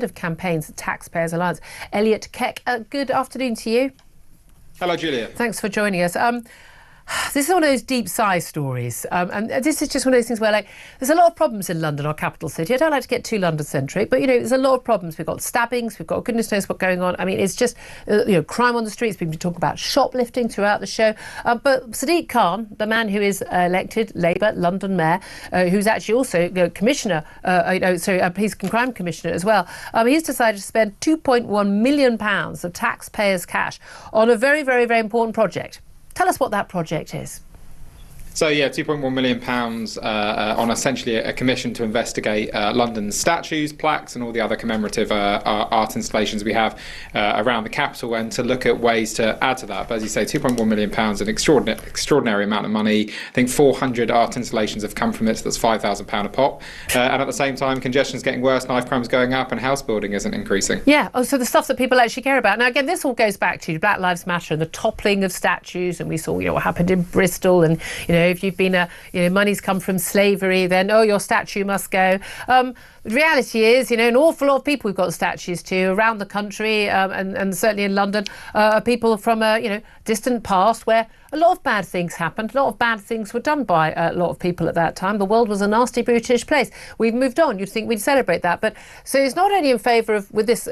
Head of Campaigns at TaxPayers Alliance, Elliot Keck. Good afternoon to you. Hello, Julia. Thanks for joining us. This is one of those deep sigh stories, and this is just one of those things where, like, there's a lot of problems in London, our capital city. I don't like to get too London-centric, but, there's a lot of problems. We've got stabbings, we've got goodness knows what's going on. I mean, it's just, crime on the streets. We've been talking about shoplifting throughout the show. But Sadiq Khan, the man who is elected Labour London Mayor, who's actually also Commissioner, Police and Crime Commissioner as well, he's decided to spend £2.1 million of taxpayers' cash on a very, very, very important project. Tell us what that project is. So, £2.1 million on essentially a commission to investigate London's statues, plaques and all the other commemorative art installations we have around the capital, and to look at ways to add to that. But as you say, £2.1 million, an extraordinary amount of money. I think 400 art installations have come from it, so that's £5,000 a pop. And at the same time, congestion's getting worse, knife crime's going up, and house building isn't increasing. Yeah, so the stuff that people actually care about. Now, again, this all goes back to Black Lives Matter and the toppling of statues, and we saw what happened in Bristol, and, if you've been money's come from slavery, then, your statue must go. The reality is, an awful lot of people we've got statues to around the country, and certainly in London, are people from a, distant past where a lot of bad things happened. A lot of bad things were done by a lot of people at that time. The world was a nasty, brutish place. We've moved on. You'd think we'd celebrate that. But so it's not only in favour of, with this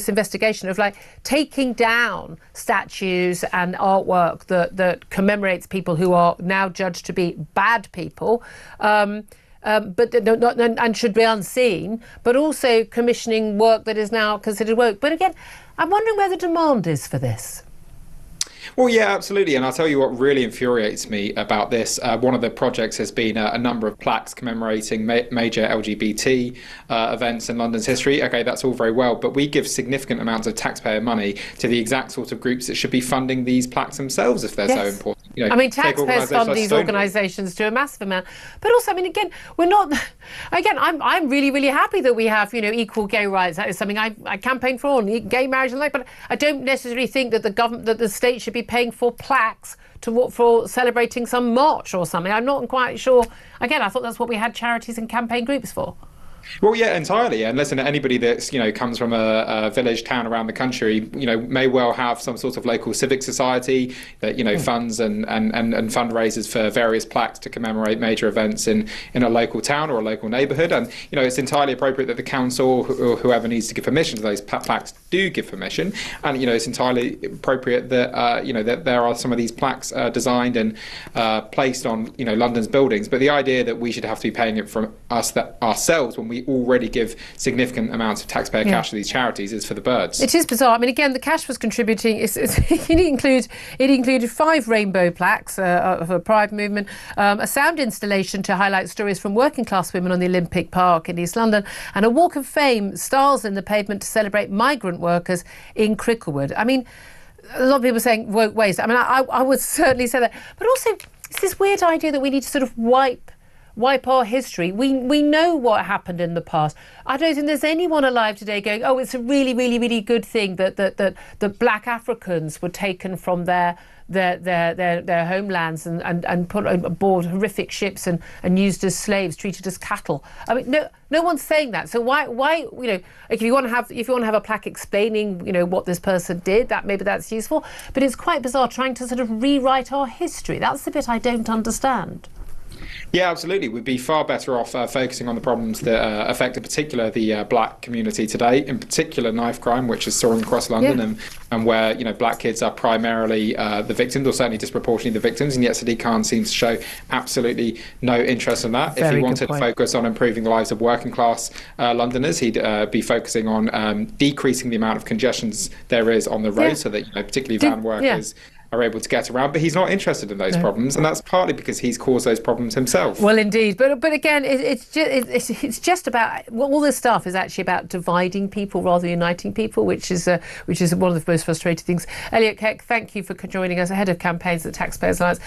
investigation of, like, taking down statues and artwork that commemorates people who are now judged to be bad people, but and should be unseen, but also commissioning work that is now considered woke. But again, I'm wondering where the demand is for this. Well, yeah, absolutely. And I'll tell you what really infuriates me about this. One of the projects has been a number of plaques commemorating major LGBT events in London's history. OK, that's all very well, but we give significant amounts of taxpayer money to the exact sort of groups that should be funding these plaques themselves if they're so important. Taxpayers fund these organisations to a massive amount. But also, again, we're not... Again, I'm really, really happy that we have, equal gay rights. That is something I campaign for, and gay marriage and like. But I don't necessarily think that the state should be paying for plaques for celebrating some march or something. I'm not quite sure. Again, I thought that's what we had charities and campaign groups for. Well, yeah, entirely. And listen, anybody that's, comes from a village, town around the country, may well have some sort of local civic society that, funds and fundraisers for various plaques to commemorate major events in a local town or a local neighbourhood. And, it's entirely appropriate that the council or whoever needs to give permission to those plaques do give permission. And, it's entirely appropriate that, that there are some of these plaques designed and placed on, London's buildings. But the idea that we should have to be paying it from ourselves when we already give significant amounts of taxpayer cash to these charities is for the birds. It is bizarre. Again, the cash was contributing. It included 5 rainbow plaques of a pride movement, a sound installation to highlight stories from working class women on the Olympic Park in East London, and a walk of fame, stars in the pavement to celebrate migrant workers in Cricklewood. A lot of people are saying woke waste. I would certainly say that. But also, it's this weird idea that we need to sort of wipe our history. We know what happened in the past. I don't think there's anyone alive today going, it's a really, really, really good thing that black Africans were taken from their homelands and put aboard horrific ships and used as slaves, treated as cattle. No one's saying that. So why if you want to have a plaque explaining what this person did, maybe that's useful. But it's quite bizarre trying to sort of rewrite our history. That's the bit I don't understand. Yeah, absolutely. We'd be far better off focusing on the problems that affect in particular the black community today, in particular knife crime, which is soaring across London, and where black kids are primarily the victims, or certainly disproportionately the victims, and yet Sadiq Khan seems to show absolutely no interest in that. If he wanted to focus on improving the lives of working class Londoners, he'd be focusing on decreasing the amount of congestions there is on the road, so that particularly van workers are able to get around, but he's not interested in those problems, and that's partly because he's caused those problems himself. Well, indeed, but again, it's just about all this stuff is actually about dividing people rather than uniting people, which is one of the most frustrating things. Elliot Keck, thank you for joining us, Head of Campaigns at TaxPayers Alliance.